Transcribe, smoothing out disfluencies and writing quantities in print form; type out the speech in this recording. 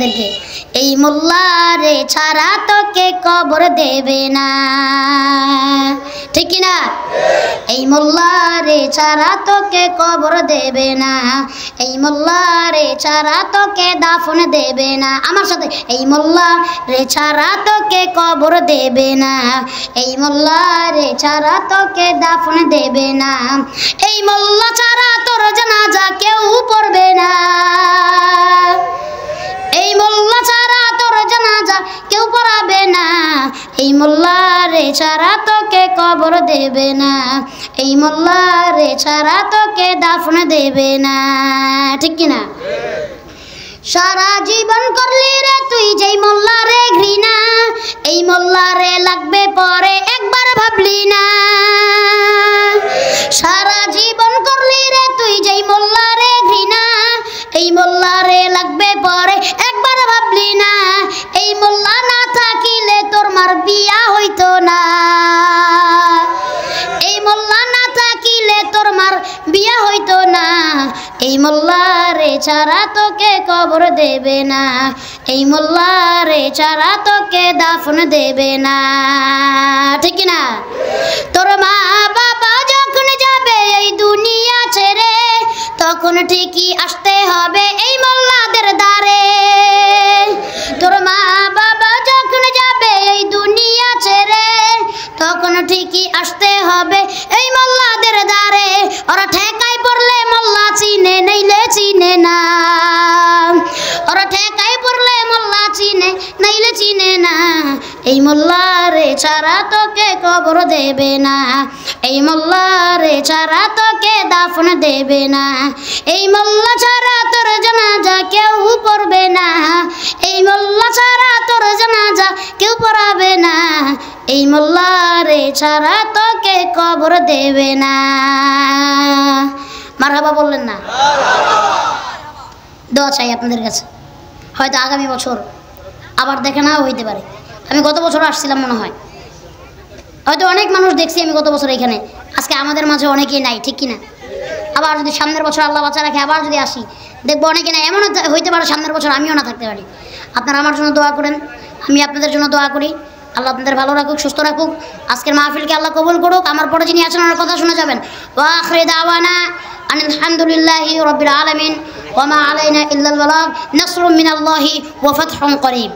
দেখে এই মোল্লারে ছাড়া তোকে কবর দেবে না, ঠিক কি না? এই মোল্লারে ছাড়া তোকে কবর দেবে না, এই মোল্লারে ছাড়া তোকে দাফন দেবে না। আমার সাথে, এই মোল্লারে ছাড়া তোকে কবর দেবে না, এই মোল্লারে ছাড়া তোকে দাফন দেবে না, এই মোল্লা ছাড়া তোর জানাজা কেউ পড়বে না, এই মোল্লা ছাড়া তোর জানাজা কেউ পড়াবে না, এই মোল্লারে ছাড়া তোকে কবর দেবে না, এই মোল্লারে ছাড়া তোকে দাফন দেবে না, ঠিক কি না? সারা জীবন করলি রে তুই যেই মোল্লারে ঘৃণা, এই মোল্লারে লাগবে পরে একবার ভাবলি না। সারা জীবন করলি রে তুই যেই মোল্লারে ঘৃণা, এই মোল্লারে লাগবে পরে একবার ভাবলি না। এই মোল্লা না থাকিলে তোর মার বিয়া হইতো না, এই মোল্লা না থাকিলে তোর মার বিয়া হইতো না, এই মোল্লারে ছাড়া তোকে কবর দেবে না, এই মোল্লারে ছাড়া তোকে দাফন দেবে না, ঠিক না? তোর মা বাবা যখন যাবে এই দুনিয়া ছেড়ে, তখন ঠিকই আসতে হবে এই মোল্লাদের দ্বারে। তোর মা বাবা যখন যাবে এই দুনিয়া ছেড়ে, তখন ঠিকই আসতে হবে এই মোল্লাদের দ্বারে। ওরা ঠেকায় পড়লে মোল্লা চিনে নইলে চিনে না, ওরা ঠেকায় পড়লে মোল্লা চিনে নইলে চিনে না, এই মোল্লারে ছাড়া তোকে কবর দেবে না, এই মোল্লারে ছাড়া তোকে দাফন দেবে না, এই মোল্লা ছাড়া তোর জানাজা কেউ পড়বে না, এই মোল্লা ছাড়া তোর জানাজা কেউ পড়াবে না, এই মোল্লারে ছাড়া তোকে কবর দেবে না। মারহাবা বললেন না? দোয়া চাই আপনাদের কাছে, হয়তো আগামী বছর আবার দেখা নাও হইতে পারে। আমি গত বছর আসছিলাম মনে হয়, হয়তো অনেক মানুষ দেখছি আমি গত বছর এখানে, আজকে আমাদের মাঝে অনেকেই নাই, ঠিক কিনা? আবার যদি সামনের বছর আল্লাহ বাঁচা রাখে আবার যদি আসি, দেখবো অনেকে নাই। এমনও হইতে পারে সামনের বছর আমিও না থাকতে পারি। আপনারা আমার জন্য দোয়া করেন, আমি আপনাদের জন্য দোয়া করি। আল্লাহ আপনাদের ভালো রাখুক, সুস্থ রাখুক। আজকের মাহফিলকে আল্লাহ কবুল করুক। আমার পরে যিনি আছেন ওনার কথা শুনে যাবেন। ওয়া আখিরু দাওয়ানা আলহামদুলিল্লাহি রাব্বিল আলামিন ওয়া মা আলাইনা ইল্লাল বালাগ, নাসরুম মিনাল্লাহি ওয়া ফাতহুন করিব।